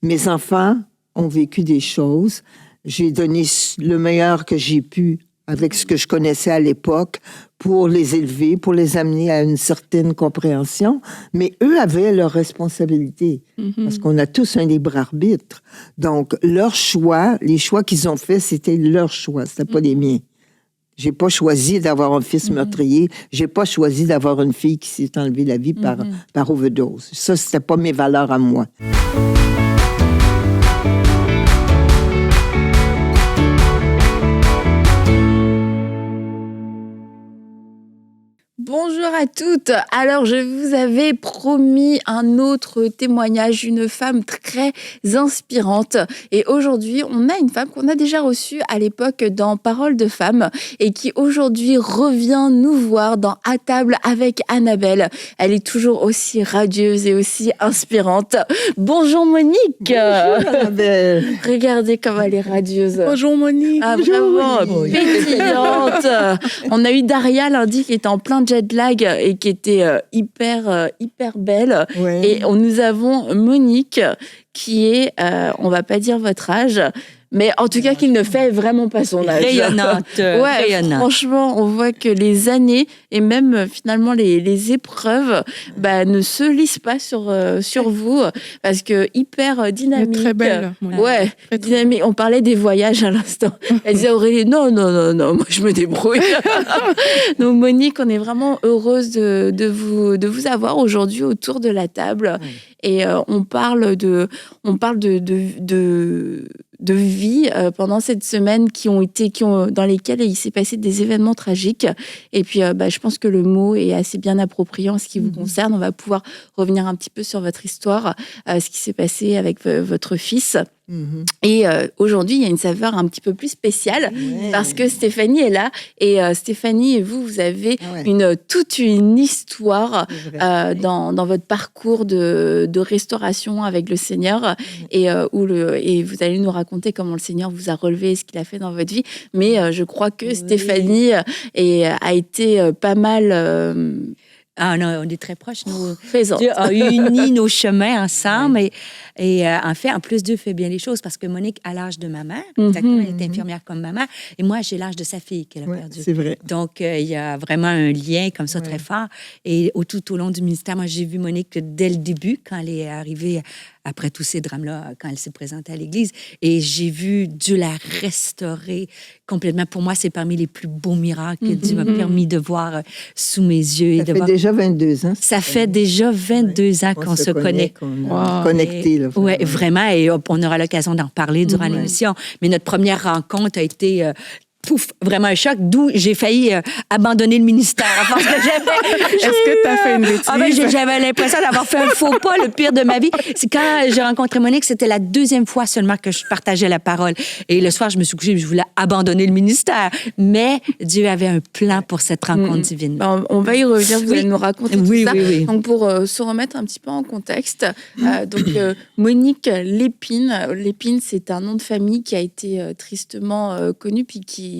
Mes enfants ont vécu des choses. J'ai donné le meilleur que j'ai pu avec ce que je connaissais à l'époque pour les élever, pour les amener à une certaine compréhension. Mais eux avaient leurs responsabilités parce qu'on a tous un libre arbitre. Donc, leurs choix, les choix qu'ils ont faits, c'était leurs choix, c'était pas les miens. J'ai pas choisi d'avoir un fils meurtrier. J'ai pas choisi d'avoir une fille qui s'est enlevée la vie par overdose. Ça, c'était pas mes valeurs à moi. Bonjour à toutes. Alors, je vous avais promis un autre témoignage d'une femme très inspirante. Et aujourd'hui, on a une femme qu'on a déjà reçue à l'époque dans Paroles de femmes et qui aujourd'hui revient nous voir dans À table avec Annabelle. Elle est toujours aussi radieuse et aussi inspirante. Bonjour Monique. Bonjour Annabelle. Regardez comme elle est radieuse. Bonjour Monique. Ah, Bonjour, vraiment Monique. pétillante. On a eu Daria lundi qui était en plein jet lag et qui était hyper belle. Ouais. Et nous avons Monique qui est, on va pas dire votre âge, mais en tout cas qui ne fait vraiment pas son âge. Rayonnante. Ouais, rayonnante. franchement, on voit que les années et même finalement les épreuves ne se lisent pas sur vous parce que hyper dynamique. Très belle. Monique. Ouais, Très dynamique. On parlait des voyages à l'instant. Elle disait Aurélie, non, moi je me débrouille. Donc Monique, on est vraiment heureuse de vous avoir aujourd'hui autour de la table. Et on parle de vie pendant cette semaine dans lesquelles il s'est passé des événements tragiques. Et puis, je pense que le mot est assez bien approprié en ce qui vous concerne. On va pouvoir revenir un petit peu sur votre histoire, ce qui s'est passé avec votre fils. Et aujourd'hui, il y a une saveur un petit peu plus spéciale parce que Stéphanie est là. Et Stéphanie et vous avez toute une histoire dans votre parcours de restauration avec le Seigneur et vous allez nous raconter comment le Seigneur vous a relevé et ce qu'il a fait dans votre vie. Mais je crois que Stéphanie a été pas mal... Ah non, on est très proches. présente. Dieu a uni nos chemins ensemble. Et en fait, en plus, Dieu fait bien les choses parce que Monique a l'âge de ma mère. Exactement, elle est infirmière comme ma mère. Et moi, j'ai l'âge de sa fille qu'elle a perdue. C'est vrai. Donc, il y a vraiment un lien comme ça très fort. Et tout au long du ministère, moi, j'ai vu Monique dès le début, quand elle est arrivée après tous ces drames-là, quand elle s'est présentée à l'Église. Et j'ai vu Dieu la restaurer complètement. Pour moi, c'est parmi les plus beaux miracles que Dieu m'a permis de voir sous mes yeux. Ça fait déjà 22 ans. Ça fait déjà 22 ans qu'on se connaît. Qu'on est connectés. Oui, vraiment. Et on aura l'occasion d'en reparler durant l'émission. Mais notre première rencontre a été... vraiment un choc, d'où j'ai failli abandonner le ministère. Parce que Est-ce que tu as fait une bêtise? J'avais l'impression d'avoir fait un faux pas, le pire de ma vie. C'est quand j'ai rencontré Monique, c'était la deuxième fois seulement que je partageais la parole. Et le soir, je me suis couchée, je voulais abandonner le ministère. Mais Dieu avait un plan pour cette rencontre divine. On va y revenir, vous allez nous raconter tout ça. Oui. Donc, pour se remettre un petit peu en contexte, Monique Lépine, c'est un nom de famille qui a été tristement connu, puis qui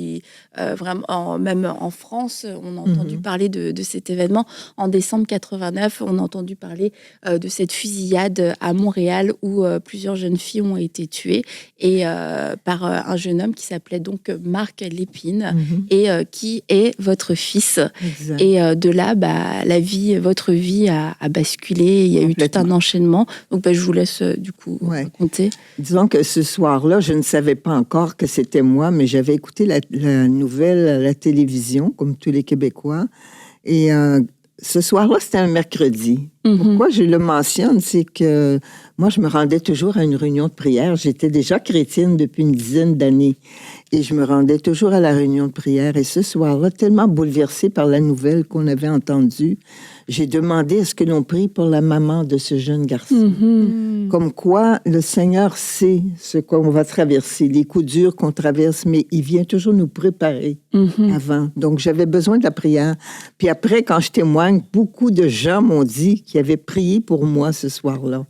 vraiment, même en France, on a entendu parler de cet événement. En décembre 89, on a entendu parler de cette fusillade à Montréal où plusieurs jeunes filles ont été tuées et par un jeune homme qui s'appelait donc Marc Lépine et qui est votre fils. Exact. Et de là, votre vie a basculé. Il y a eu tout un enchaînement. Donc, je vous laisse du coup raconter. Disons que ce soir-là, je ne savais pas encore que c'était moi, mais j'avais écouté la nouvelle à la télévision, comme tous les Québécois. Et ce soir-là, c'était un mercredi. Pourquoi je le mentionne, c'est que moi, je me rendais toujours à une réunion de prière. J'étais déjà chrétienne depuis une dizaine d'années. Et je me rendais toujours à la réunion de prière. Et ce soir-là, tellement bouleversée par la nouvelle qu'on avait entendue, j'ai demandé à ce que l'on prie pour la maman de ce jeune garçon. Comme quoi, le Seigneur sait ce qu'on va traverser, les coups durs qu'on traverse, mais il vient toujours nous préparer avant. Donc, j'avais besoin de la prière. Puis après, quand je témoigne, beaucoup de gens m'ont dit qu'ils avaient prié pour moi ce soir-là.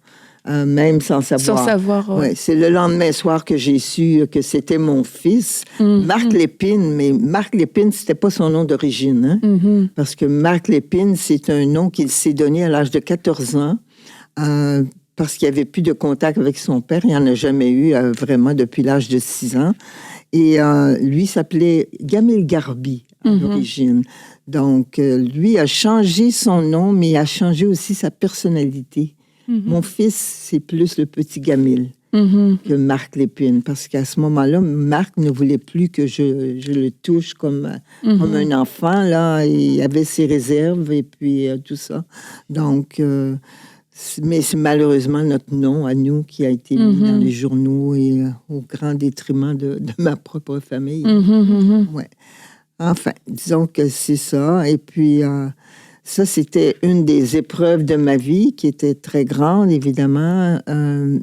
Même sans savoir. Sans savoir. Ouais, c'est le lendemain soir que j'ai su que c'était mon fils, Marc Lépine. Mais Marc Lépine, c'était pas son nom d'origine. Parce que Marc Lépine, c'est un nom qu'il s'est donné à l'âge de 14 ans. parce qu'il n'y avait plus de contact avec son père. Il n'y en a jamais eu vraiment depuis l'âge de 6 ans. Et lui s'appelait Gamil Garbi à l'origine. Donc, lui a changé son nom, mais il a changé aussi sa personnalité. Mon fils, c'est plus le petit Gamil que Marc Lépine, parce qu'à ce moment-là, Marc ne voulait plus que je le touche comme un enfant. Là, il avait ses réserves et puis tout ça. Donc, mais c'est malheureusement notre nom à nous qui a été mis dans les journaux et au grand détriment de ma propre famille. Ouais. Enfin, disons que c'est ça. Et puis, ça, c'était une des épreuves de ma vie qui était très grande, évidemment.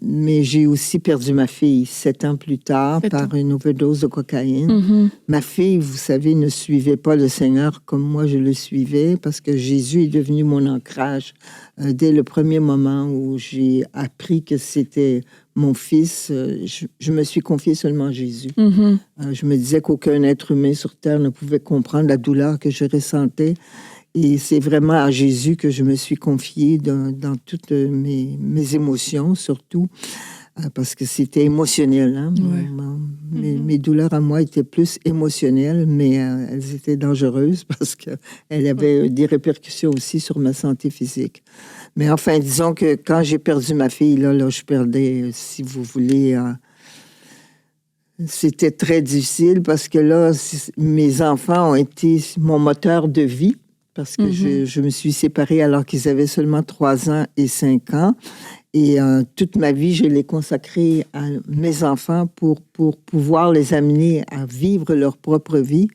Mais j'ai aussi perdu ma fille 7 ans plus tard par une overdose de cocaïne. Ma fille, vous savez, ne suivait pas le Seigneur comme moi je le suivais parce que Jésus est devenu mon ancrage. Dès le premier moment où j'ai appris que c'était mon fils, je me suis confiée seulement à Jésus. Je me disais qu'aucun être humain sur Terre ne pouvait comprendre la douleur que je ressentais. Et c'est vraiment à Jésus que je me suis confiée dans toutes mes émotions, surtout, parce que c'était émotionnel. Hein? Mes douleurs à moi étaient plus émotionnelles, mais elles étaient dangereuses parce qu'elles avaient des répercussions aussi sur ma santé physique. Mais enfin, disons que quand j'ai perdu ma fille, là je perdais, si vous voulez... c'était très difficile parce que là, mes enfants ont été mon moteur de vie. Parce que je me suis séparée alors qu'ils avaient seulement 3 ans et 5 ans. Et toute ma vie, je l'ai consacrée à mes enfants pour pouvoir les amener à vivre leur propre vie.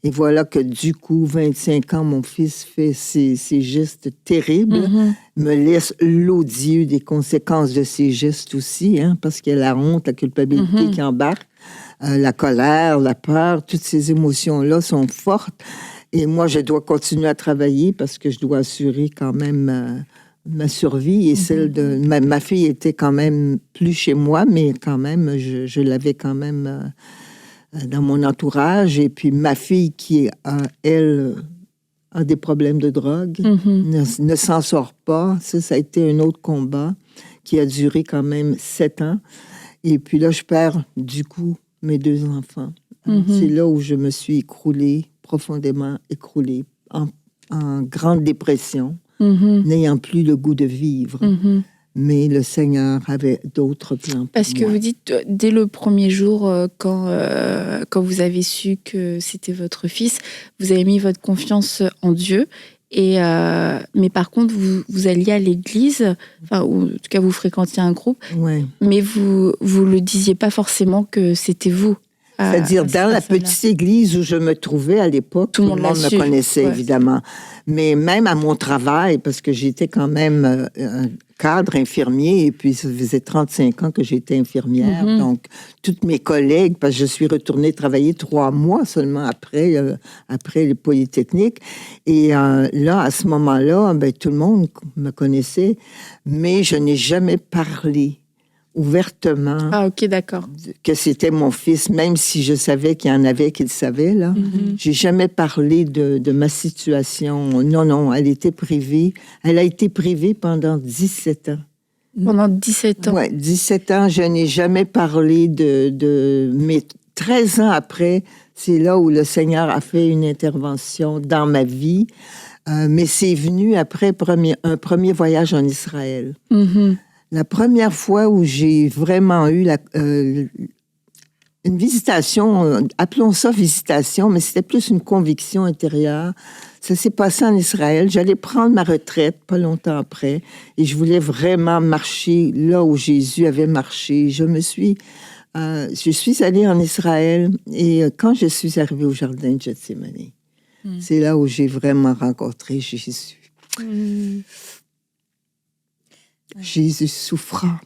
Et voilà que du coup, 25 ans, mon fils fait ces gestes terribles, me laisse l'odieux des conséquences de ces gestes aussi, hein, parce qu'il y a la honte, la culpabilité qui embarque, la colère, la peur, toutes ces émotions-là sont fortes. Et moi, je dois continuer à travailler parce que je dois assurer quand même ma survie et celle de... Ma fille était quand même plus chez moi, mais quand même, je l'avais quand même dans mon entourage. Et puis ma fille qui, elle, a des problèmes de drogue, ne s'en sort pas. Ça a été un autre combat qui a duré quand même 7 ans. Et puis là, je perds du coup mes 2 enfants. C'est là où je me suis profondément écroulée, en grande dépression, n'ayant plus le goût de vivre. Mais le Seigneur avait d'autres plans pour Parce que moi. vous dites, dès le premier jour, quand vous avez su que c'était votre fils, vous avez mis votre confiance en Dieu. Mais par contre, vous alliez à l'église, enfin, ou en tout cas, vous fréquentiez un groupe, mais vous le disiez pas forcément que c'était vous. C'est-à-dire, dans la petite église où je me trouvais à l'époque, tout le monde me connaissait, évidemment. Mais même à mon travail, parce que j'étais quand même un cadre infirmier, et puis ça faisait 35 ans que j'étais infirmière. Donc, toutes mes collègues, parce que je suis retournée travailler 3 mois seulement après le Polytechnique. Et là, à ce moment-là, tout le monde me connaissait, mais je n'ai jamais parlé ouvertement. Ah, ok, d'accord. Que c'était mon fils, même si je savais qu'il y en avait qui le savaient, là. J'ai jamais parlé de ma situation. Non, elle était privée. Elle a été privée pendant 17 ans. Pendant 17 ans? Oui, 17 ans, je n'ai jamais parlé mais 13 ans après, c'est là où le Seigneur a fait une intervention dans ma vie. Mais c'est venu après un premier voyage en Israël. La première fois où j'ai vraiment eu une visitation, appelons ça visitation, mais c'était plus une conviction intérieure. Ça s'est passé en Israël. J'allais prendre ma retraite pas longtemps après et je voulais vraiment marcher là où Jésus avait marché. Je suis allée en Israël et quand je suis arrivée au jardin de Gethsémani, c'est là où j'ai vraiment rencontré Jésus. Jésus souffrant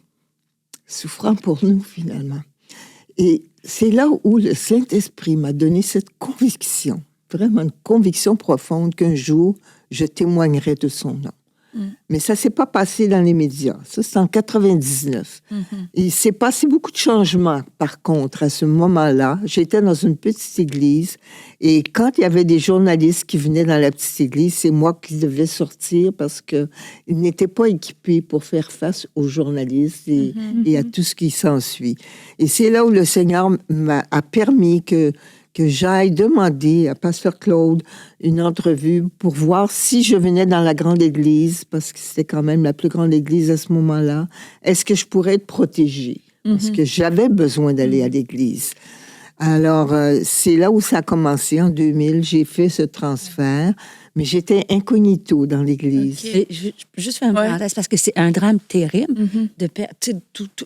pour nous, finalement. Et c'est là où le Saint-Esprit m'a donné cette conviction, vraiment une conviction profonde qu'un jour, je témoignerai de son nom. Mais ça ne s'est pas passé dans les médias. Ça, c'est en 99. Il s'est passé beaucoup de changements, par contre, à ce moment-là. J'étais dans une petite église et quand il y avait des journalistes qui venaient dans la petite église, c'est moi qui devais sortir parce qu'ils n'étaient pas équipés pour faire face aux journalistes et à tout ce qui s'ensuit. Et c'est là où le Seigneur a permis que j'aille demander à Pasteur Claude une entrevue pour voir si je venais dans la grande église, parce que c'était quand même la plus grande église à ce moment-là. Est-ce que je pourrais être protégée? Parce que j'avais besoin d'aller à l'église. Alors, c'est là où ça a commencé. En 2000, j'ai fait ce transfert, mais j'étais incognito dans l'église. Okay. Juste faire une parenthèse, parce que c'est un drame terrible,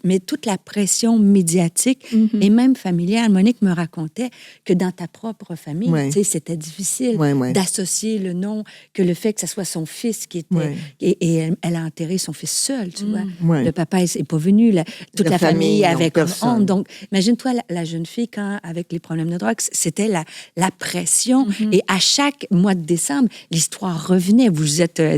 mais toute la pression médiatique et même familiale. Monique me racontait que dans ta propre famille, c'était difficile d'associer le nom, que le fait que ce soit son fils qui était... Et elle a enterré son fils seul, tu vois. Le papa n'est pas venu, toute la famille avait comme honte. Donc, imagine-toi la jeune fille, quand, avec les problèmes de drogue, c'était la pression. Et à chaque mois de décembre, l'histoire revenait.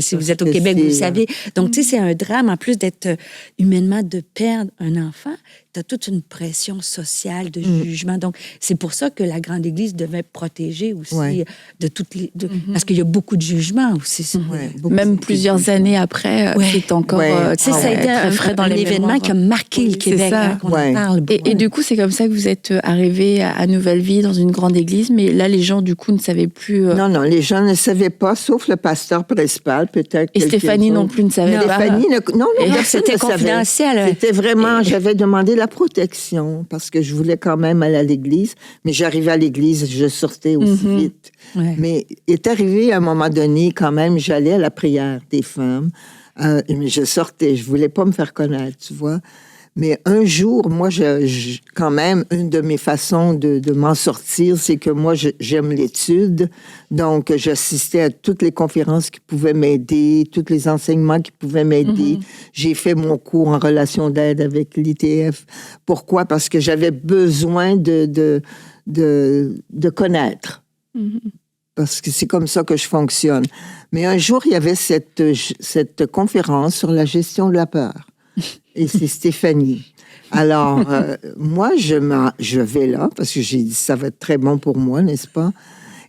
Si vous êtes au Québec, vous le savez. Donc, tu sais, c'est un drame, en plus d'être humainement, de perdre un enfant. Tu as toute une pression sociale de jugement. Donc, c'est pour ça que la grande Église devait protéger aussi de toutes les... Parce qu'il y a beaucoup de jugements aussi. Même plusieurs années après, c'est encore ça a été un événement qui a marqué le Québec. On en parle beaucoup. Et du coup, c'est comme ça que vous êtes arrivé à Nouvelle-Vie, dans une grande église. Mais là, les gens, du coup, ne savaient plus... Non, les gens ne savaient pas, sauf le pasteur principal, peut-être. Et Stéphanie non plus ne savait pas. Stéphanie, non, c'était confidentiel. C'était vraiment... J'avais demandé la protection, parce que je voulais quand même aller à l'église, mais j'arrivais à l'église, je sortais aussi vite. Mais est arrivé à un moment donné, quand même, j'allais à la prière des femmes, mais je sortais, je voulais pas me faire connaître, tu vois. Mais un jour, moi, quand même, une de mes façons de m'en sortir, c'est que moi, j'aime l'étude. Donc, j'assistais à toutes les conférences qui pouvaient m'aider, tous les enseignements qui pouvaient m'aider. J'ai fait mon cours en relation d'aide avec l'ITF. Pourquoi? Parce que j'avais besoin de connaître. Parce que c'est comme ça que je fonctionne. Mais un jour, il y avait cette conférence sur la gestion de la peur. Et c'est Stéphanie. Alors, moi, je vais là, parce que j'ai dit, ça va être très bon pour moi, n'est-ce pas?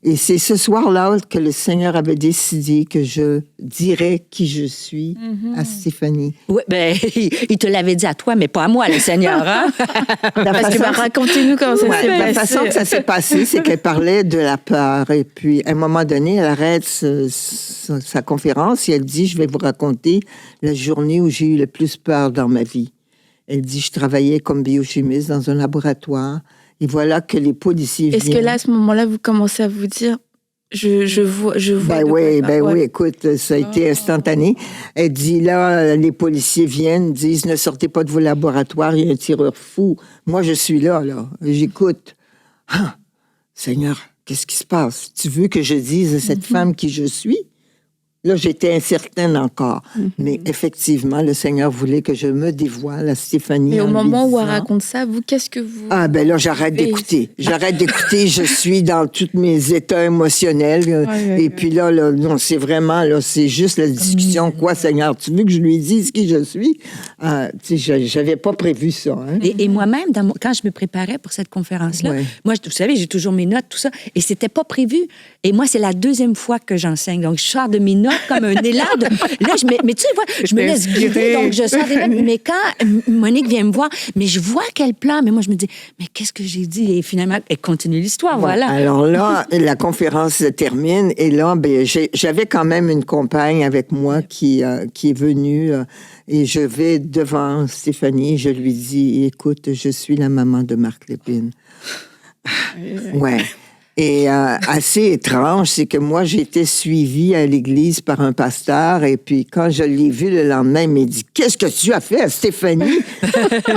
Et c'est ce soir-là que le Seigneur avait décidé que je dirais qui je suis à Stéphanie. Oui, ben, il te l'avait dit à toi, mais pas à moi, le Seigneur. Hein? Parce que racontez-nous comment ça s'est passé. La façon que ça s'est passé, c'est qu'elle parlait de la peur. Et puis, à un moment donné, elle arrête sa conférence et elle dit, je vais vous raconter la journée où j'ai eu le plus peur dans ma vie. Elle dit, je travaillais comme biochimiste dans un laboratoire. Et voilà que les policiers viennent. Est-ce que là, à ce moment-là, vous commencez à vous dire, je vois. Oui, écoute, ça a été instantané. Elle dit, là, les policiers viennent, disent, ne sortez pas de vos laboratoires, il y a un tireur fou. Moi, je suis là. J'écoute. Ah, Seigneur, qu'est-ce qui se passe? Tu veux que je dise à cette femme qui je suis? Là, j'étais incertaine encore. Mais effectivement, le Seigneur voulait que je me dévoile à Stéphanie. Mais au moment où elle raconte ça, vous, qu'est-ce que vous... Ah, ben là, j'arrête d'écouter. Je suis dans tous mes états émotionnels. Et puis là, non, c'est vraiment, là, c'est juste la discussion. Quoi, Seigneur, tu veux que je lui dise qui je suis? Tu sais, j'avais pas prévu ça. Hein? Et moi-même, quand je me préparais pour cette conférence-là, moi, vous savez, j'ai toujours mes notes, tout ça, et c'était pas prévu. Et moi, c'est la deuxième fois que j'enseigne. Donc, je sors de mes notes comme un élan. Là, mais tu vois, je me laisse guider, donc je sors des notes. Mais quand Monique vient me voir, mais je vois qu'elle pleure, mais moi, je me dis, mais qu'est-ce que j'ai dit? Et finalement, elle continue l'histoire, voilà. Alors là, la conférence se termine, et là, ben, j'avais quand même une compagne avec moi qui est venue, et je vais devant Stéphanie, je lui dis, écoute, je suis la maman de Marc Lépine. Ouais. Et assez étrange, c'est que moi, j'ai été suivie à l'église par un pasteur, et puis quand je l'ai vu le lendemain, il m'a dit « Qu'est-ce que tu as fait à Stéphanie? »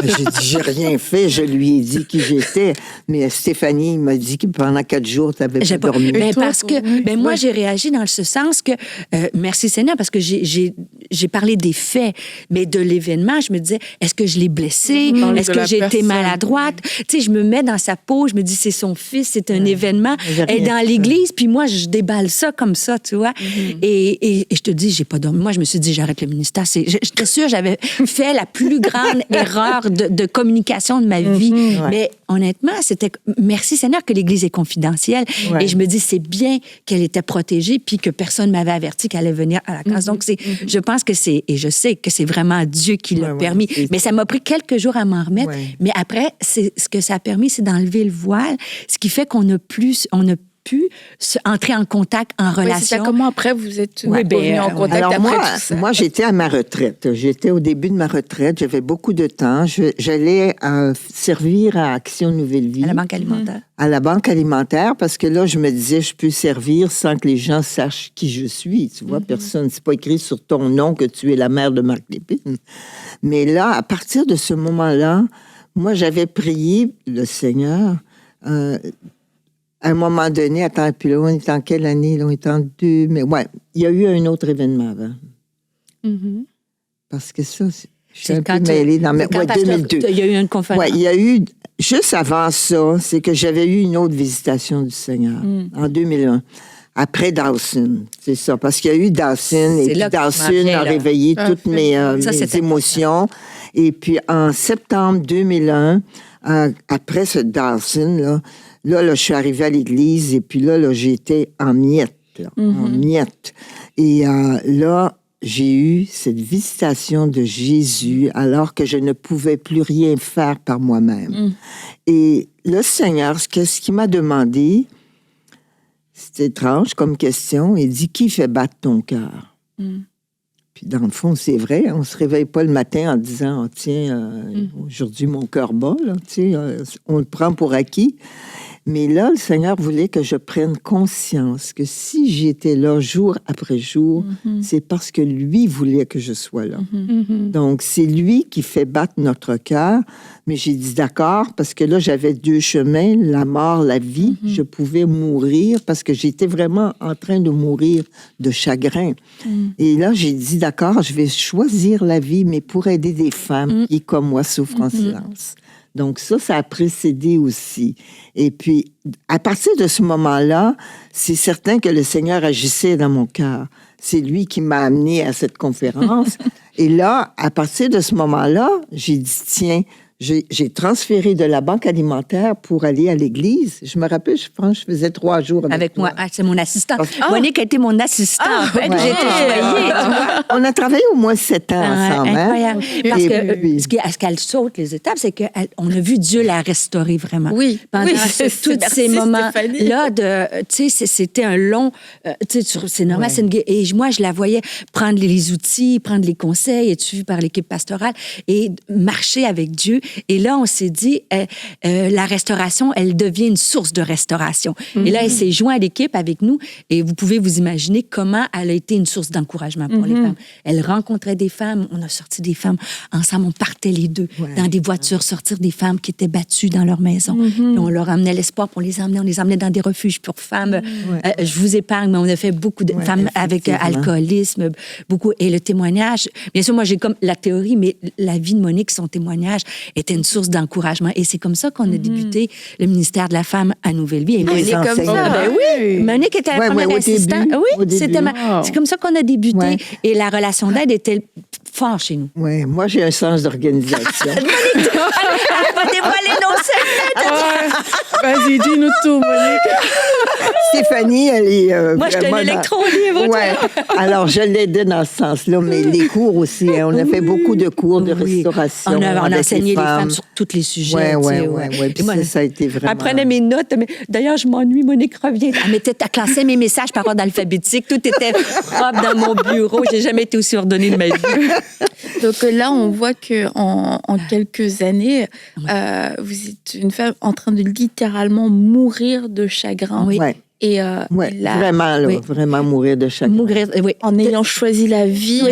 J'ai dit « J'ai rien fait, je lui ai dit qui j'étais. » Mais Stéphanie m'a dit que pendant 4 jours, tu n'avais pas dormi. Ben, parce que moi, j'ai réagi dans ce sens que, merci Seigneur, parce que j'ai parlé des faits, mais de l'événement, je me disais, est-ce que je l'ai blessé? Est-ce que j'ai été maladroite? Tu sais, je me mets dans sa peau, je me dis, c'est son fils, c'est un événement. enfant est dans l'église, puis moi, je déballe ça comme ça, tu vois. Et je te dis, j'ai pas dormi. Moi, je me suis dit, j'arrête le ministère. J'étais sûre, j'avais fait la plus grande erreur de communication de ma vie. Mais honnêtement, c'était merci Seigneur que l'église est confidentielle. Et je me dis, c'est bien qu'elle était protégée, puis que personne m'avait averti qu'elle allait venir à la classe. Donc, je pense que et je sais que c'est vraiment Dieu qui l'a permis. Mais ça m'a pris quelques jours à m'en remettre. Mais après, ce que ça a permis, c'est d'enlever le voile, ce qui fait qu'on a pu entrer en contact, en relation. C'est ça. Comment après vous êtes revenu en contact alors après tout ça? Moi, j'étais à ma retraite. J'étais au début de ma retraite. J'avais beaucoup de temps. J'allais servir à Action Nouvelle Vie. À la Banque alimentaire. À la Banque alimentaire, parce que là, je me disais, je peux servir sans que les gens sachent qui je suis. Tu vois, personne, c'est pas écrit sur ton nom que tu es la mère de Marc Lépine. Mais là, à partir de ce moment-là, moi, j'avais prié le Seigneur. À un moment donné, attends, puis là, on est en quelle année? Là, on est en 2... Mais ouais, il y a eu un autre événement avant. Parce que ça, je suis un peu mêlée dans... Ouais, 2002. Il y a eu une conférence. Ouais, il y a eu... Juste avant ça, c'est que j'avais eu une autre visitation du Seigneur, en 2001. Après Dawson, c'est ça. Parce qu'il y a eu Dawson, et puis Dawson a réveillé toutes mes émotions. Et puis, en septembre 2001, après ce Dawson, là, je suis arrivée à l'église, et puis là, j'étais en miettes, en miettes. Et là, j'ai eu cette visitation de Jésus alors que je ne pouvais plus rien faire par moi-même. Et le Seigneur, qu'est-ce qu'il m'a demandé? C'est étrange comme question. Il dit, qui fait battre ton cœur? Puis dans le fond, c'est vrai. On ne se réveille pas le matin en disant, tiens, aujourd'hui, mon cœur bat. Là, on le prend pour acquis. Mais là, le Seigneur voulait que je prenne conscience que si j'étais là jour après jour, c'est parce que lui voulait que je sois là. Donc, c'est lui qui fait battre notre cœur. Mais j'ai dit d'accord, parce que là, j'avais 2 chemins, la mort, la vie. Je pouvais mourir parce que j'étais vraiment en train de mourir de chagrin. Et là, j'ai dit d'accord, je vais choisir la vie, mais pour aider des femmes qui, comme moi, souffrent en silence. Donc ça a précédé aussi. Et puis, à partir de ce moment-là, c'est certain que le Seigneur agissait dans mon cœur. C'est lui qui m'a amené à cette conférence. Et là, à partir de ce moment-là, j'ai dit, tiens, j'ai transféré de la Banque alimentaire pour aller à l'église. Je me rappelle, je pense, je faisais 3 jours avec moi. C'est mon assistante. Monique a été mon assistante. J'étais choyée. On a travaillé au moins 7 ans ensemble. Incroyable. Parce que ce qu'elle saute les étapes, c'est qu'on a vu Dieu la restaurer vraiment. Oui. Pendant tous ces moments-là, tu sais, c'était un long... tu sais, c'est normal. Et moi, je la voyais prendre les outils, prendre les conseils, être suivie par l'équipe pastorale et marcher avec Dieu. Et là, on s'est dit, la restauration, elle devient une source de restauration. Et là, elle s'est jointe à l'équipe avec nous. Et vous pouvez vous imaginer comment elle a été une source d'encouragement pour les femmes. Elle rencontrait des femmes. On a sorti des femmes ensemble. On partait les deux dans des voitures, sortir des femmes qui étaient battues dans leur maison. Et on leur amenait l'espoir, puis on les emmenait dans des refuges pour femmes. Je vous épargne, mais on a fait beaucoup de femmes avec alcoolisme, beaucoup. Et le témoignage, bien sûr, moi, j'ai comme la théorie, mais la vie de Monique, son témoignage était une source d'encouragement. Et c'est comme ça qu'on a débuté le ministère de la Femme à Nouvelle-Vie. Et Monique, comme ça. Ben oui. Monique était la première assistante. Oui, c'est comme ça qu'on a débuté. Et la relation d'aide était forte chez nous. Oui, moi, j'ai un sens d'organisation. Monique, elle va dévoiler nos secrets. Vas-y, dis-nous tout, Monique. Stéphanie, elle est moi, je suis un électron-libre. Ouais. Alors, je l'aidais dans ce sens-là, mais les cours aussi. Hein, on a fait beaucoup de cours de restauration. On a enseigné les femmes sur tous les sujets. Oui. Puis moi, ça a été vraiment... Elle prenait mes notes. D'ailleurs, je m'ennuie, Monique revient. Elle classait mes messages par ordre alphabétique. Tout était propre dans mon bureau. J'ai jamais été aussi ordonnée de ma vie. Donc là, on voit qu'en quelques années, vous êtes une femme en train de littéralement mourir de chagrin. Oui. Et vraiment mourir de chagrin. En ayant choisi la vie.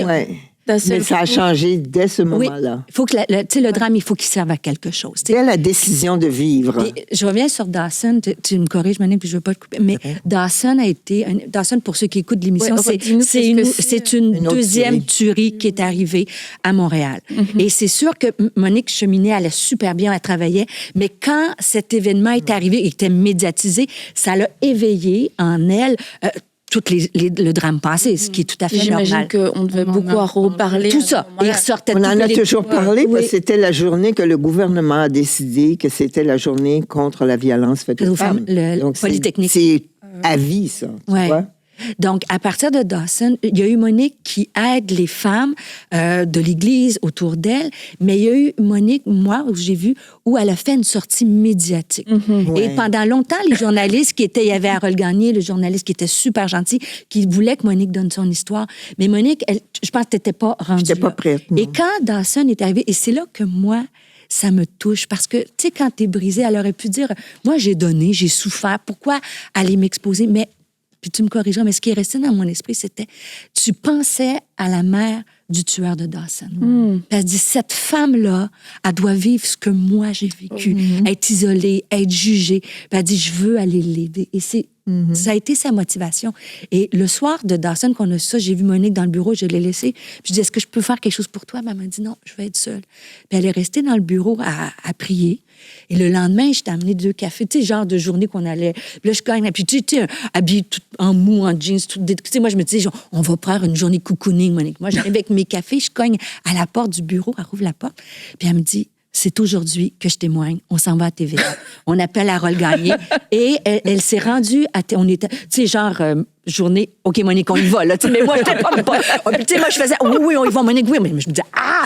D'un seul Mais ça a coup. changé dès ce moment-là. Il faut que le drame, il faut qu'il serve à quelque chose. Dès la décision de vivre. Et je reviens sur Dawson, tu me corriges, Monique, puis je ne veux pas te couper, mais Dawson a été... Dawson, pour ceux qui écoutent l'émission, Ouais, redis-nous c'est une Une autre deuxième tuerie qui est arrivée à Montréal. Et c'est sûr que Monique Cheminée allait super bien, elle travaillait, mais quand cet événement est arrivé, il était médiatisé, ça l'a éveillé en elle... le drame passé, ce qui est tout à fait J'imagine normal. qu'on devait beaucoup en reparler. Tout à ce ça. moment-là. Il ressortait On en a toujours parlé parce Oui. que c'était la journée que le gouvernement a décidé que c'était la journée contre la violence faite aux femmes. Donc, Polytechnique. c'est à vie, ça. Tu Ouais. vois? Donc, à partir de Dawson, il y a eu Monique qui aide les femmes de l'Église autour d'elle, mais il y a eu Monique, moi, où j'ai vu, où elle a fait une sortie médiatique. Ouais. Et pendant longtemps, les journalistes qui étaient, il y avait Harold Gagné, le journaliste qui était super gentil, qui voulait que Monique donne son histoire. Mais Monique, je pense que tu n'étais pas rendue. J'étais pas là. prête, non. Et quand Dawson est arrivé, et c'est là que moi, ça me touche parce que, tu sais, quand t'es brisée, elle aurait pu dire, moi, j'ai donné, j'ai souffert, pourquoi aller m'exposer? Mais puis tu me corrigeras, mais ce qui est resté dans mon esprit, c'était, tu pensais à la mère du tueur de Dawson. Puis elle dit, cette femme-là, elle doit vivre ce que moi j'ai vécu, être isolée, être jugée. Puis elle dit, je veux aller l'aider. Et ça a été sa motivation. Et le soir de Dawson, qu'on a ça, j'ai vu Monique dans le bureau, je l'ai laissée. Puis je dis, est-ce que je peux faire quelque chose pour toi? Elle m'a dit, non, je vais être seule. Puis elle est restée dans le bureau à prier. Et le lendemain, je t'ai amené 2 cafés, tu sais, genre de journée qu'on allait. Puis là, je cogne, puis tu sais, habillée tout en mou, en jeans, tout. Tu sais, moi, je me disais, genre, on va faire une journée cocooning, Monique. Moi, j'arrive avec mes cafés, je cogne à la porte du bureau, elle rouvre la porte, puis elle me dit, c'est aujourd'hui que je témoigne. On s'en va à TVA. On appelle Harold Gagné. Et elle s'est rendue à... On était, tu sais, genre, journée, OK, Monique, on y va, là. Tu sais, mais moi, j'étais pas... Puis, tu sais, moi, je faisais, oui, on y va, Monique, oui. Mais je me disais,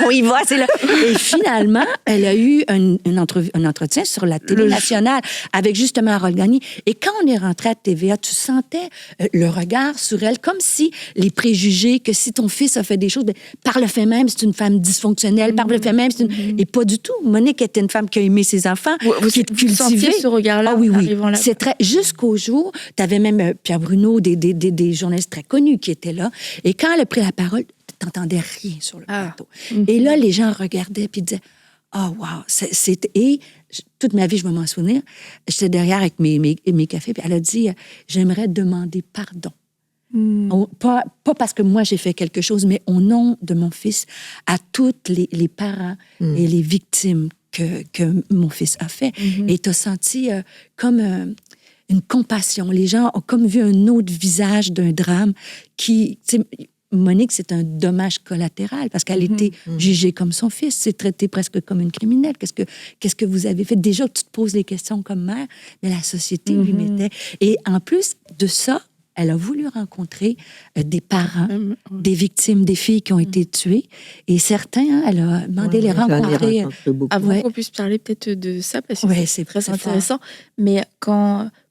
on y va, c'est là. Et finalement, elle a eu un entretien sur la télé nationale avec justement Harold Gagné. Et quand on est rentré à TVA, tu sentais le regard sur elle, comme si les préjugés, que si ton fils a fait des choses, bien, par le fait même, c'est une femme dysfonctionnelle, par le fait même, c'est une... Et pas du tout. Monique était une femme qui a aimé ses enfants, qui est cultivée. Sentiez ce regard-là oui. arrivant là. C'est très... Jusqu'au jour, tu avais même Pierre Bruno, des journalistes très connus qui étaient là. Et quand elle a pris la parole, tu n'entendais rien sur le plateau. Et là, les gens regardaient puis disaient, oh, wow. Et toute ma vie, je vais m'en souvenir, j'étais derrière avec mes cafés, puis elle a dit, j'aimerais demander pardon. Pas parce que moi, j'ai fait quelque chose, mais au nom de mon fils, à tous les parents et les victimes que mon fils a fait. Et tu as senti comme une compassion. Les gens ont comme vu un autre visage d'un drame qui... Monique, c'est un dommage collatéral parce qu'elle était jugée comme son fils. C'est traité presque comme une criminelle. Qu'est-ce que vous avez fait? Déjà, tu te poses les questions comme mère, mais la société lui mettait... Et en plus de ça, elle a voulu rencontrer des parents, des victimes, des filles qui ont été tuées. Et certains, elle a demandé les rencontrer. Avant qu'on puisse parler peut-être de ça, parce que c'est très intéressant. Fort. Mais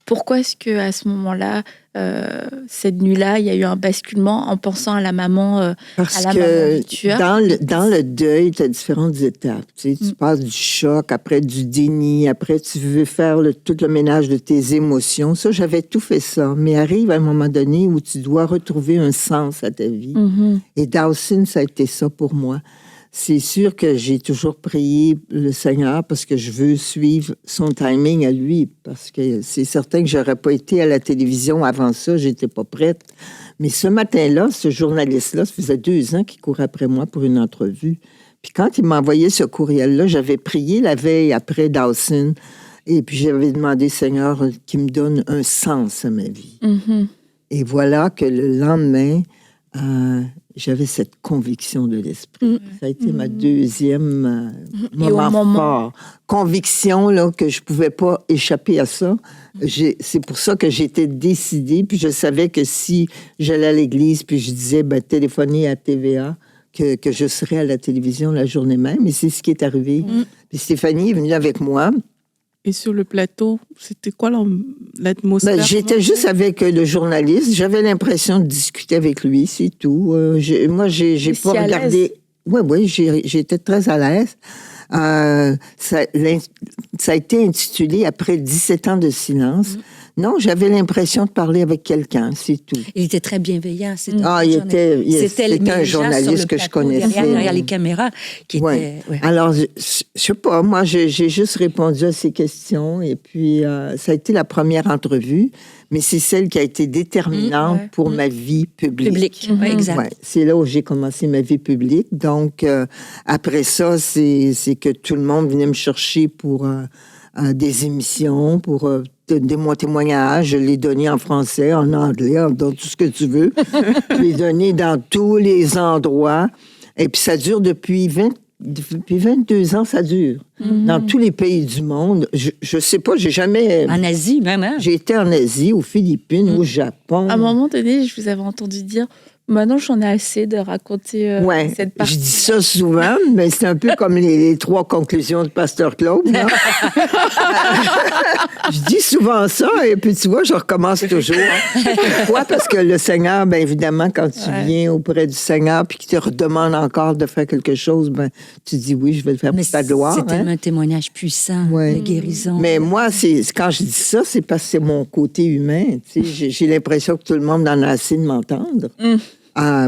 pourquoi est-ce qu'à ce moment-là, cette nuit-là, il y a eu un basculement en pensant à la maman, Parce à la que maman du tueur? dans le deuil, tu as différentes étapes. Tu passes du choc, après du déni, après tu veux faire tout le ménage de tes émotions. Ça, j'avais tout fait ça. Mais arrive à un moment donné où tu dois retrouver un sens à ta vie. Et Dawson, ça a été ça pour moi. C'est sûr que j'ai toujours prié le Seigneur parce que je veux suivre son timing à lui. Parce que c'est certain que j'aurais pas été à la télévision avant ça, j'étais pas prête. Mais ce matin-là, ce journaliste-là, ça faisait 2 ans qu'il courait après moi pour une entrevue. Puis quand il m'a envoyé ce courriel-là, j'avais prié la veille après Dawson. Et puis j'avais demandé, Seigneur, qu'il me donne un sens à ma vie. Et voilà que le lendemain... j'avais cette conviction de l'esprit. Ça a été ma deuxième moment fort. Conviction là, que je ne pouvais pas échapper à ça. C'est pour ça que j'étais décidée. Puis je savais que si j'allais à l'église, puis je disais, téléphoner à TVA, que je serais à la télévision la journée même. Et c'est ce qui est arrivé. Puis Stéphanie est venue avec moi. Et sur le plateau, c'était quoi l'atmosphère? J'étais juste avec le journaliste. J'avais l'impression de discuter avec lui, c'est tout. Moi, j'ai pas regardé... Oui, j'étais très à l'aise. Ça a été intitulé « Après 17 ans de silence ». Non, j'avais l'impression de parler avec quelqu'un, c'est tout. Il était très bienveillant. C'était C'était un journaliste que je connaissais. Derrière les caméras, qui Ouais. était... Ouais. Alors, je sais pas, moi, j'ai juste répondu à ces questions et puis ça a été la première entrevue, mais c'est celle qui a été déterminante pour ma vie publique. Oui, exact. Ouais, c'est là où j'ai commencé ma vie publique. Donc, après ça, c'est que tout le monde venait me chercher pour des émissions, pour mon témoignage. Je l'ai donné en français, en anglais, dans tout ce que tu veux. Je l'ai donné dans tous les endroits. Et puis, ça dure depuis 22 ans, ça dure. Dans tous les pays du monde. Je sais pas, j'ai jamais... En Asie, même, hein? J'ai été en Asie, aux Philippines, au Japon. À un moment donné, je vous avais entendu dire maintenant, j'en ai assez de raconter cette partie. Je dis ça souvent, mais c'est un peu comme les 3 conclusions de Pasteur Claude. Là. Je dis souvent ça, et puis tu vois, je recommence toujours. Pourquoi? Parce que le Seigneur, bien évidemment, quand tu viens auprès du Seigneur puis qu'il te redemande encore de faire quelque chose, ben tu dis oui, je vais le faire pour ta gloire. C'est tellement un témoignage puissant de guérison. Mais moi, quand je dis ça, c'est parce que c'est mon côté humain. Tu sais, j'ai l'impression que tout le monde en a assez de m'entendre.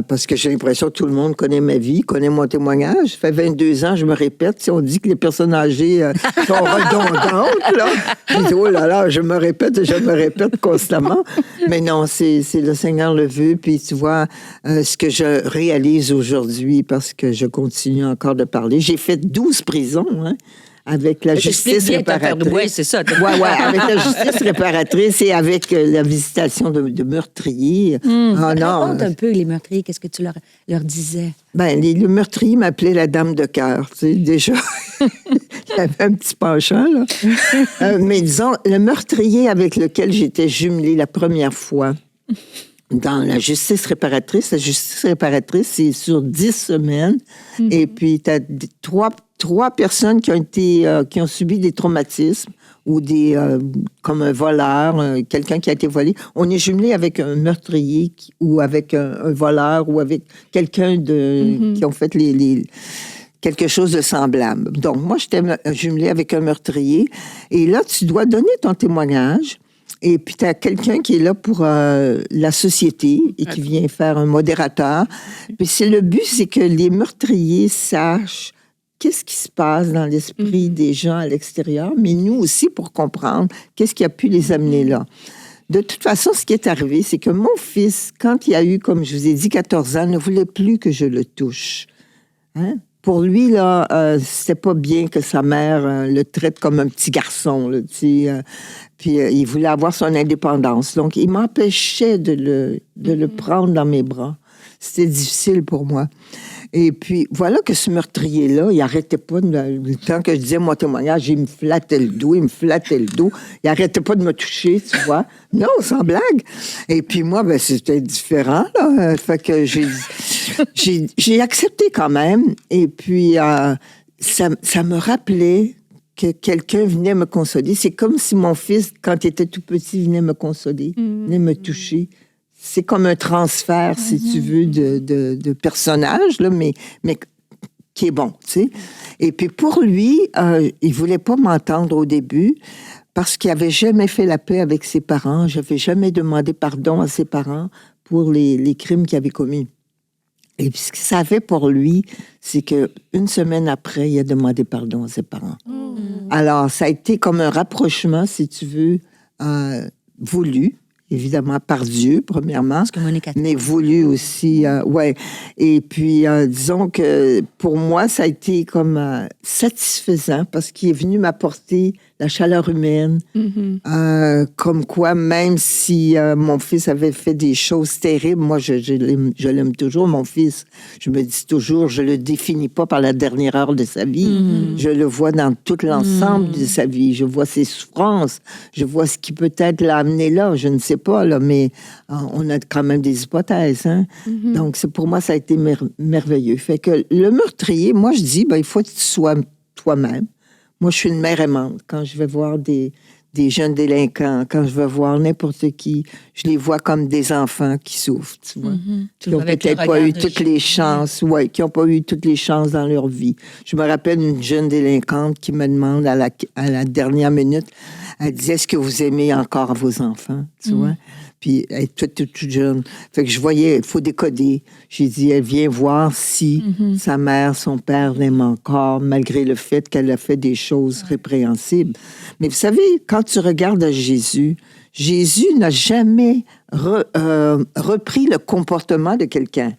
Parce que j'ai l'impression que tout le monde connaît ma vie, connaît mon témoignage. Ça fait 22 ans, je me répète. Si on dit que les personnes âgées sont redondantes, là, je dis, oh là là, je me répète constamment. Mais non, c'est le Seigneur le veut. Puis tu vois, ce que je réalise aujourd'hui, parce que je continue encore de parler. J'ai fait 12 prisons, hein, avec la justice réparatrice. Oui, c'est ça. Avec la justice réparatrice et avec la visitation de meurtriers. Raconte un peu les meurtriers, qu'est-ce que tu leur disais? Ben, le meurtrier m'appelait la dame de cœur, tu sais, déjà. J'avais un petit penchant, là. Mais disons, le meurtrier avec lequel j'étais jumelée la première fois dans la justice réparatrice, c'est sur 10 semaines. Et puis, tu as trois personnes qui ont subi des traumatismes ou comme un voleur, quelqu'un qui a été volé. On est jumelé avec un meurtrier ou avec un voleur ou avec quelqu'un qui ont fait quelque chose de semblable. Donc, moi, j'étais jumelée avec un meurtrier. Et là, tu dois donner ton témoignage. Et puis, tu as quelqu'un qui est là pour la société et qui vient faire un modérateur. Puis, le but, c'est que les meurtriers sachent qu'est-ce qui se passe dans l'esprit des gens à l'extérieur, mais nous aussi pour comprendre qu'est-ce qui a pu les amener là. De toute façon, ce qui est arrivé, c'est que mon fils, quand il a eu, comme je vous ai dit, 14 ans, ne voulait plus que je le touche. Hein? Pour lui, là, c'était pas bien que sa mère le traite comme un petit garçon, là, tu sais. Puis il voulait avoir son indépendance. Donc, il m'empêchait de le prendre dans mes bras. C'était difficile pour moi. Et puis, voilà que ce meurtrier-là, il arrêtait pas, le temps que je disais mon témoignage, il me flattait le dos. Il arrêtait pas de me toucher, tu vois. Non, sans blague. Et puis moi, ben, c'était différent, là. Fait que j'ai accepté quand même. Et puis, ça me rappelait que quelqu'un venait me consoler. C'est comme si mon fils, quand il était tout petit, venait me consoler, venait me toucher. C'est comme un transfert, si tu veux, de personnage, là, mais qui est bon, tu sais. Et puis pour lui, il voulait pas m'entendre au début parce qu'il avait jamais fait la paix avec ses parents. J'avais jamais demandé pardon à ses parents pour les crimes qu'il avait commis. Et puis ce qu'il savait pour lui, c'est qu'une semaine après, il a demandé pardon à ses parents. Alors, ça a été comme un rapprochement, si tu veux, voulu. Évidemment, par Dieu, premièrement, mais voulu aussi, ouais. Et puis, disons que pour moi, ça a été comme satisfaisant parce qu'il est venu m'apporter la chaleur humaine, comme quoi, même si mon fils avait fait des choses terribles, moi, je l'aime toujours, mon fils. Je me dis toujours, je le définis pas par la dernière heure de sa vie. Je le vois dans tout l'ensemble de sa vie. Je vois ses souffrances. Je vois ce qui peut-être l'a amené là. Je ne sais pas, là, mais on a quand même des hypothèses. Hein? Donc, pour moi, ça a été merveilleux. Fait que le meurtrier, moi, je dis, ben, il faut que tu sois toi-même. Moi, je suis une mère aimante. Quand je vais voir des des jeunes délinquants, quand je vais voir n'importe qui, je les vois comme des enfants qui souffrent, tu vois. Qui n'ont peut-être pas eu toutes les chances, qui n'ont pas eu toutes les chances dans leur vie. Je me rappelle une jeune délinquante qui me demande à la dernière minute, elle dit, est-ce que vous aimez encore vos enfants, tu vois? Puis elle est toute jeune. Fait que je voyais, il faut décoder. J'ai dit, elle vient voir si sa mère, son père l'aiment encore, malgré le fait qu'elle a fait des choses répréhensibles. Mais vous savez, quand tu regardes à Jésus n'a jamais repris le comportement de quelqu'un.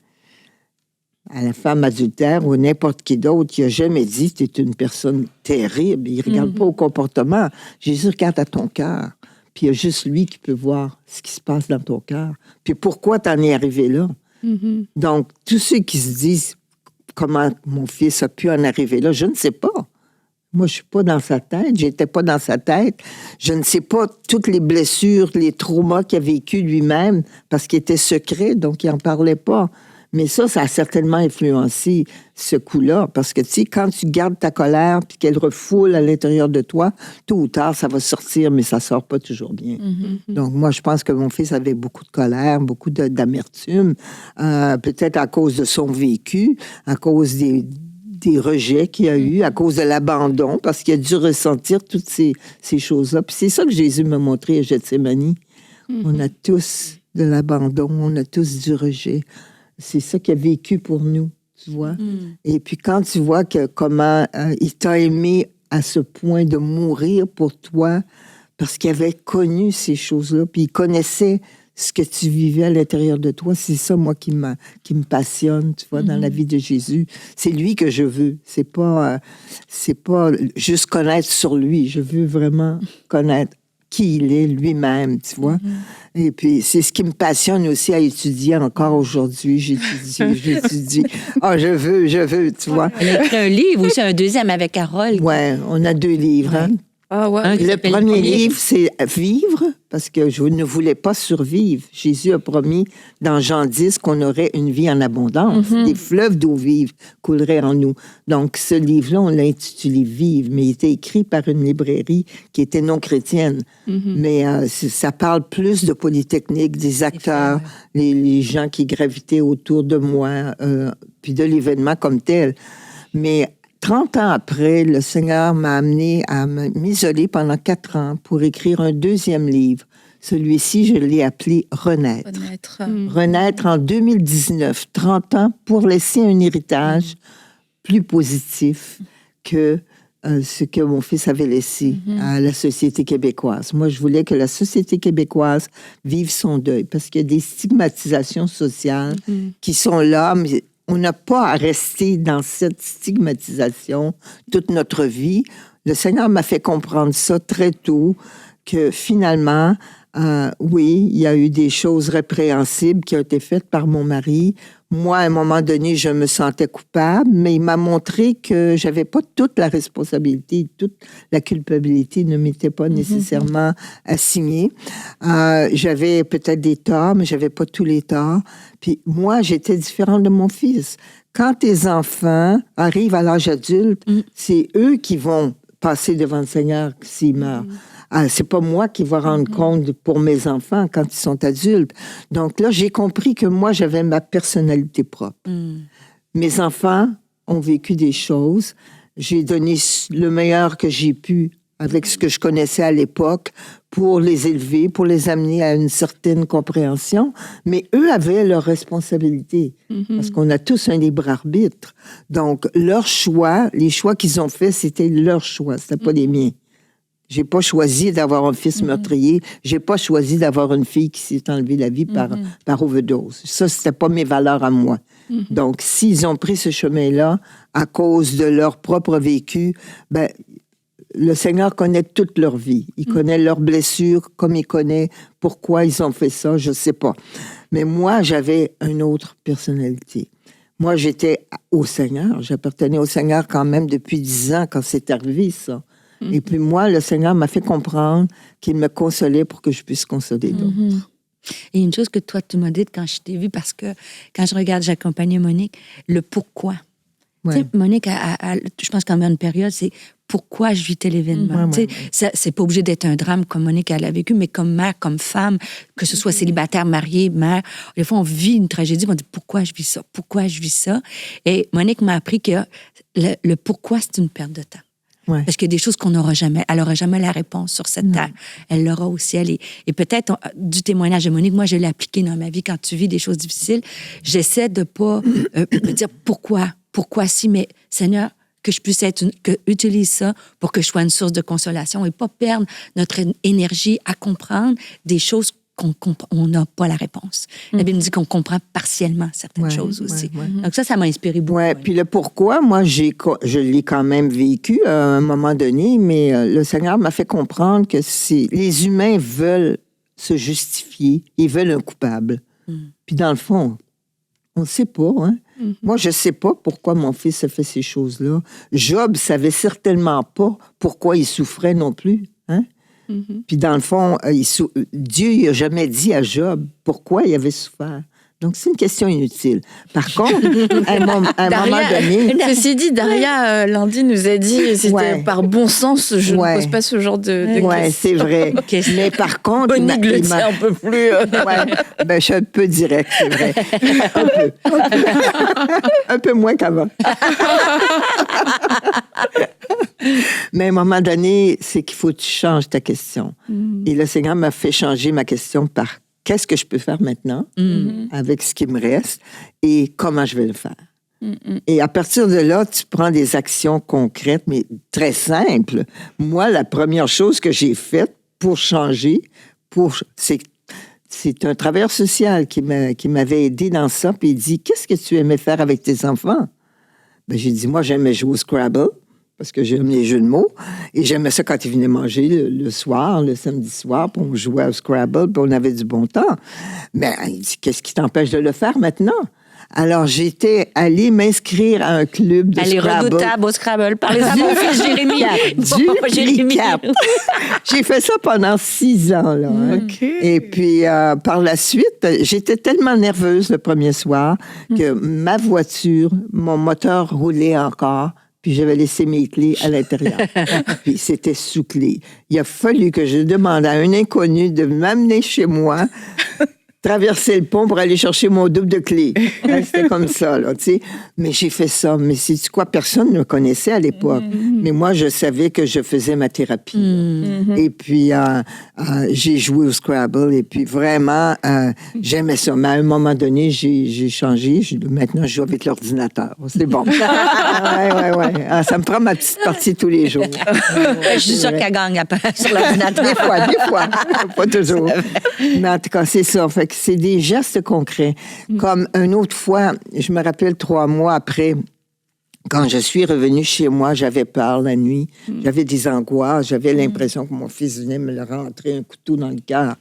À la femme adultère ou n'importe qui d'autre, il n'a jamais dit, tu es une personne terrible. Il ne regarde pas au comportement. Jésus regarde à ton cœur. Puis il y a juste lui qui peut voir ce qui se passe dans ton cœur. Puis pourquoi tu en es arrivé là? Donc, tous ceux qui se disent comment mon fils a pu en arriver là, je ne sais pas. Moi, je ne suis pas dans sa tête. Je n'étais pas dans sa tête. Je ne sais pas toutes les blessures, les traumas qu'il a vécu lui-même parce qu'il était secret, donc il n'en parlait pas. Mais ça a certainement influencé ce coup-là. Parce que, tu sais, quand tu gardes ta colère puis qu'elle refoule à l'intérieur de toi, tôt ou tard, ça va sortir, mais ça ne sort pas toujours bien. Donc, moi, je pense que mon fils avait beaucoup de colère, beaucoup d'amertume, peut-être à cause de son vécu, à cause des rejets qu'il a eu, à cause de l'abandon, parce qu'il a dû ressentir toutes ces choses-là. Puis c'est ça que Jésus m'a montré à Gethsémani. On a tous de l'abandon, on a tous du rejet. C'est ça qu'il a vécu pour nous, tu vois. Et puis quand tu vois comment il t'a aimé à ce point de mourir pour toi, parce qu'il avait connu ces choses-là, puis il connaissait ce que tu vivais à l'intérieur de toi, c'est ça, moi, qui me passionne, tu vois, dans la vie de Jésus. C'est lui que je veux. C'est pas juste connaître sur lui. Je veux vraiment connaître qui il est lui-même, tu vois. Et puis, c'est ce qui me passionne aussi à étudier encore aujourd'hui. J'étudie. Je veux, tu vois. Elle a écrit un livre aussi, un deuxième avec Carole. Ouais, on a 2 livres, hein. Ah ouais. Le premier livre, c'est Vivre, parce que je ne voulais pas survivre. Jésus a promis dans Jean 10 qu'on aurait une vie en abondance. Des fleuves d'eau vive couleraient en nous. Donc, ce livre-là, on l'a intitulé Vivre, mais il était écrit par une librairie qui était non chrétienne. Mais ça parle plus de Polytechnique, des acteurs, les gens qui gravitaient autour de moi, puis de l'événement comme tel. Mais 30 ans après, le Seigneur m'a amené à m'isoler pendant 4 ans pour écrire un 2e livre. Celui-ci, je l'ai appelé Renaître. Renaître en 2019, 30 ans pour laisser un héritage plus positif que ce que mon fils avait laissé à la société québécoise. Moi, je voulais que la société québécoise vive son deuil parce qu'il y a des stigmatisations sociales qui sont là, mais on n'a pas à rester dans cette stigmatisation toute notre vie. Le Seigneur m'a fait comprendre ça très tôt, que finalement, oui, il y a eu des choses répréhensibles qui ont été faites par mon mari. Moi, à un moment donné, je me sentais coupable, mais il m'a montré que j'avais pas toute la responsabilité, toute la culpabilité ne m'était pas nécessairement assignée. J'avais peut-être des torts, mais j'avais pas tous les torts. Puis moi, j'étais différente de mon fils. Quand tes enfants arrivent à l'âge adulte, c'est eux qui vont passer devant le Seigneur s'ils meurent. C'est pas moi qui vais rendre compte pour mes enfants quand ils sont adultes. Donc là, j'ai compris que moi, j'avais ma personnalité propre. Mes enfants ont vécu des choses. J'ai donné le meilleur que j'ai pu avec ce que je connaissais à l'époque pour les élever, pour les amener à une certaine compréhension. Mais eux avaient leurs responsabilités parce qu'on a tous un libre arbitre. Donc, leurs choix, les choix qu'ils ont faits, c'était leurs choix, c'était pas les miens. J'ai pas choisi d'avoir un fils meurtrier. J'ai pas choisi d'avoir une fille qui s'est enlevée la vie par overdose. Ça, c'était pas mes valeurs à moi. Donc, s'ils ont pris ce chemin-là à cause de leur propre vécu, ben, le Seigneur connaît toute leur vie. Il connaît leurs blessures, comme il connaît pourquoi ils ont fait ça, je sais pas. Mais moi, j'avais une autre personnalité. Moi, j'étais au Seigneur. J'appartenais au Seigneur quand même depuis 10 ans quand c'est arrivé, ça. Et puis moi, le Seigneur m'a fait comprendre qu'il me consolait pour que je puisse consoler d'autres. Et une chose que toi, tu m'as dit quand je t'ai vue, parce que quand je regarde, j'accompagnais Monique, le pourquoi. Ouais. Tu sais, Monique, je pense qu'en une période, c'est pourquoi je vis tel événement. C'est pas obligé d'être un drame comme Monique elle a vécu, mais comme mère, comme femme, que ce soit célibataire, mariée, mère, des fois on vit une tragédie, on dit pourquoi je vis ça, pourquoi je vis ça. Et Monique m'a appris que le pourquoi c'est une perte de temps. Ouais. Parce qu'il y a des choses qu'on n'aura jamais. Elle n'aura jamais la réponse sur cette terre. Elle l'aura au ciel. Et peut-être, du témoignage de Monique, moi, je l'ai appliqué dans ma vie. Quand tu vis des choses difficiles, j'essaie de ne pas me dire pourquoi si, mais Seigneur, que je puisse utilise ça pour que je sois une source de consolation et pas perdre notre énergie à comprendre des choses on n'a pas la réponse. La Bible nous dit qu'on comprend partiellement certaines choses aussi. Donc ça m'a inspiré beaucoup. Oui, puis le pourquoi, moi, je l'ai quand même vécu à un moment donné, mais le Seigneur m'a fait comprendre que les humains veulent se justifier, ils veulent un coupable. Puis dans le fond, on ne sait pas, hein? Moi, je ne sais pas pourquoi mon fils a fait ces choses-là. Job ne savait certainement pas pourquoi il souffrait non plus, hein? Puis dans le fond, Dieu n'a jamais dit à Job pourquoi il avait souffert. Donc, c'est une question inutile. Par contre, à un moment donné... Ceci dit, Daria, lundi, nous a dit, c'était par bon sens, je ne pose pas ce genre de questions. Oui, c'est vrai. Mais par contre... Monique le dit un peu plus... je suis un peu direct, c'est vrai. Un peu moins qu'avant. Mais à un moment donné, c'est qu'il faut que tu changes ta question. Et le Seigneur m'a fait changer ma question par qu'est-ce que je peux faire maintenant avec ce qui me reste et comment je vais le faire. Et à partir de là, tu prends des actions concrètes, mais très simples. Moi, la première chose que j'ai faite pour changer, c'est un travailleur social qui m'avait aidé dans ça, puis il dit, qu'est-ce que tu aimais faire avec tes enfants? Ben, j'ai dit, moi, j'aimais jouer au Scrabble, parce que j'aime les jeux de mots, et j'aimais ça quand ils venaient manger le soir, le samedi soir, puis on jouait au Scrabble, puis on avait du bon temps. Mais il dit, qu'est-ce qui t'empêche de le faire maintenant? Alors, j'étais allée m'inscrire à un club de Scrabble. Elle est redoutable au Scrabble. Parlez-à mon fils Jérémy. J'ai fait ça pendant 6 ans. Là, hein. Et puis, par la suite, j'étais tellement nerveuse le premier soir que ma voiture, mon moteur roulait encore, puis j'avais laissé mes clés à l'intérieur. Puis c'était sous clé. Il a fallu que je demande à un inconnu de m'amener chez moi, traverser le pont pour aller chercher mon double de clés. C'était comme ça, là, tu sais. Mais j'ai fait ça. Mais c'est quoi? Personne ne me connaissait à l'époque. Mais moi, je savais que je faisais ma thérapie. Et puis, j'ai joué au Scrabble. Et puis, vraiment, j'aimais ça. Mais à un moment donné, j'ai changé. Maintenant, je joue avec l'ordinateur. C'est bon. Ouais. Ça me prend ma petite partie tous les jours. Je suis sûre qu'elle gagne sur l'ordinateur. Des fois. Pas toujours. Mais en tout cas, c'est ça. Fait que c'est des gestes concrets. Comme une autre fois, je me rappelle 3 mois après, quand je suis revenue chez moi, j'avais peur la nuit. J'avais des angoisses. J'avais l'impression que mon fils venait me rentrer un couteau dans le cœur.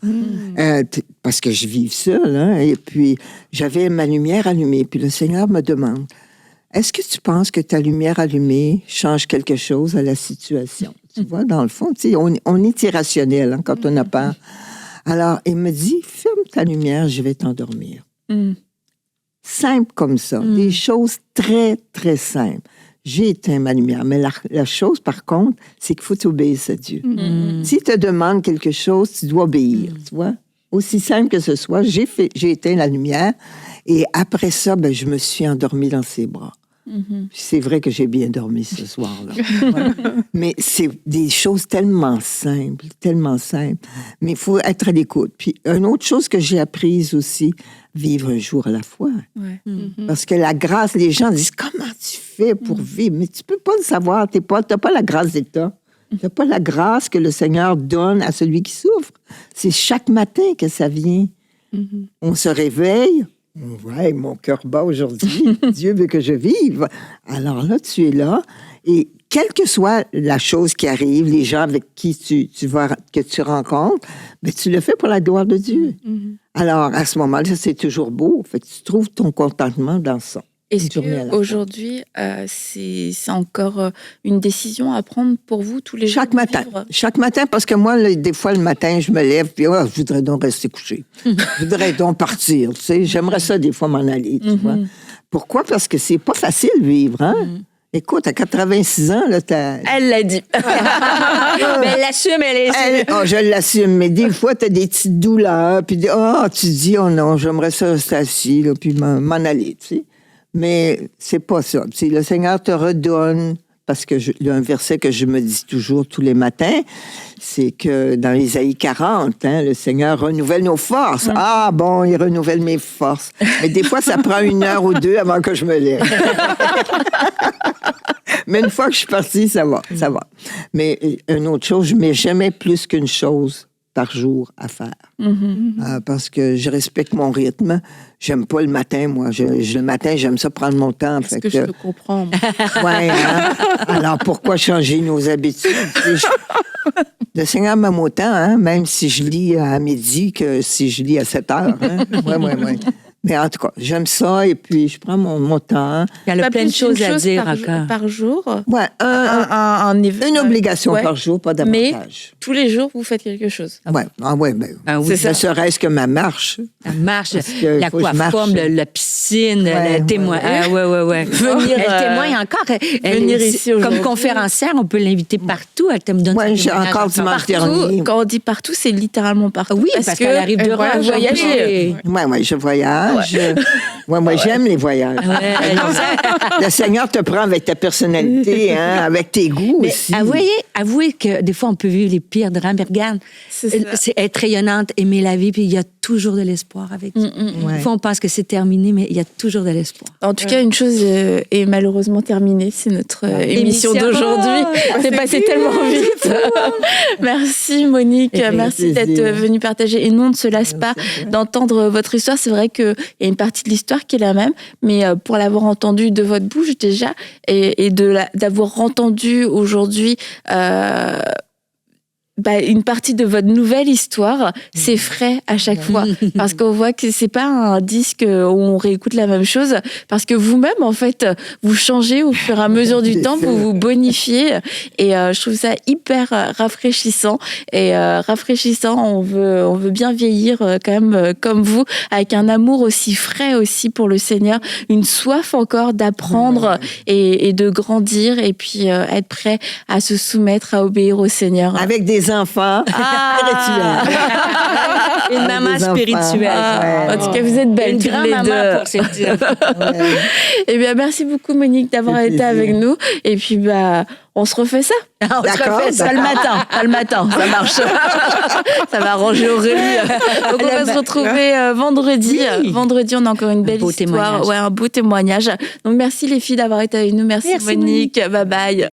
Parce que je vis seule. Hein? Et puis, j'avais ma lumière allumée. Puis le Seigneur me demande, est-ce que tu penses que ta lumière allumée change quelque chose à la situation? Tu vois, dans le fond, on est irrationnel hein, quand on a peur. Alors, il me dit, ferme ta lumière, je vais t'endormir. Simple comme ça. Des choses très, très simples. J'ai éteint ma lumière. Mais la chose, par contre, c'est qu'il faut t'obéir à Dieu. S'il te demande quelque chose, tu dois obéir, tu vois. Aussi simple que ce soit, j'ai éteint la lumière. Et après ça, je me suis endormie dans ses bras. C'est vrai que j'ai bien dormi ce soir-là. Mais c'est des choses tellement simples. Mais il faut être à l'écoute. Puis, une autre chose que j'ai apprise aussi, vivre un jour à la fois. Parce que la grâce, les gens disent, comment tu fais pour vivre? Mais tu peux pas le savoir. Tu n'as pas la grâce d'État. Tu n'as pas la grâce que le Seigneur donne à celui qui souffre. C'est chaque matin que ça vient. On se réveille. Ouais, mon cœur bat aujourd'hui. Dieu veut que je vive. Alors là, tu es là. Et quelle que soit la chose qui arrive, les gens avec qui que tu rencontres, tu le fais pour la gloire de Dieu. Alors, à ce moment-là, c'est toujours beau. Fait que tu trouves ton contentement dans ça. Est-ce qu'aujourd'hui, c'est encore une décision à prendre pour vous tous les jours? Chaque matin, parce que moi, des fois, le matin, je me lève, puis je voudrais donc rester couché. Je voudrais donc partir, tu sais. J'aimerais ça, des fois, m'en aller, tu vois. Pourquoi? Parce que c'est pas facile de vivre, hein? Écoute, à 86 ans, là, Elle l'a dit. Mais elle l'assume, je l'assume, mais des fois, t'as des petites douleurs, puis tu dis, oh non, j'aimerais ça rester assis, là, puis m'en aller, tu sais. Mais c'est pas ça. Tu sais, le Seigneur te redonne, parce que il y a un verset que je me dis toujours tous les matins, c'est que dans Isaïe 40, le Seigneur renouvelle nos forces. Ah bon, il renouvelle mes forces. Mais des fois, ça prend 1 heure ou 2 avant que je me lève. Mais une fois que je suis partie, ça va. Mais une autre chose, je ne mets jamais plus qu'une chose par jour à faire. Parce que je respecte mon rythme. J'aime pas le matin, moi. Le matin, j'aime ça prendre mon temps. Est-ce que je le comprends? Oui, Alors, pourquoi changer nos habitudes? Le Seigneur m'aime autant, même si je lis à midi que si je lis à 7 heures. Oui. Mais en tout cas, j'aime ça et puis je prends mon temps. Il y a plein de choses à dire encore. Par jour? Oui, une obligation par jour, pas davantage. Mais tous les jours, vous faites quelque chose. Oui, c'est ça. Ne serait-ce que ma marche. La marche, l'aquaforme, la piscine, le témoin. Elle témoigne encore. Venir ici comme conférencière, on peut l'inviter partout. Elle te me donne j'ai encore dimanche dernier. Quand on dit partout, c'est littéralement partout. Oui, parce qu'elle arrive de voyager. Oui, je voyage. Moi, j'aime les voyages. Le Seigneur te prend avec ta personnalité, avec tes goûts aussi. Avouez que des fois, on peut vivre les pires drames. Regarde, c'est être rayonnante, aimer la vie, puis il y a toujours de l'espoir avec ça. Des fois, on pense que c'est terminé, mais il y a toujours de l'espoir. En tout cas, une chose est malheureusement terminée, c'est notre émission d'aujourd'hui. C'est passé tellement vite. Merci Monique, merci d'être venue partager. Et nous, on ne se lasse pas d'entendre votre histoire. C'est vrai qu'il y a une partie de l'histoire qui est la même, mais pour l'avoir entendu de votre bouche déjà, et d'avoir entendu aujourd'hui une partie de votre nouvelle histoire, c'est frais à chaque fois. Parce qu'on voit que c'est pas un disque où on réécoute la même chose. Parce que vous-même, en fait, vous changez au fur et à mesure du temps, vous vous bonifiez. Et je trouve ça hyper rafraîchissant. Et on veut bien vieillir quand même comme vous, avec un amour aussi frais aussi pour le Seigneur, une soif encore d'apprendre et de grandir, et puis être prêt à se soumettre, à obéir au Seigneur. Avec des enfants spirituels. Une maman spirituelle. En tout cas, vous êtes belle, toutes les deux. Pour cette dire. Eh bien, merci beaucoup, Monique, d'avoir été avec nous. Et puis, on se refait ça. On se refait ça le matin. Ça marche. Ça va arranger Aurélie. Donc, on va se retrouver vendredi. Oui. Vendredi, on a encore une belle histoire. Un beau témoignage. Donc, merci les filles d'avoir été avec nous. Merci Monique. Bye bye.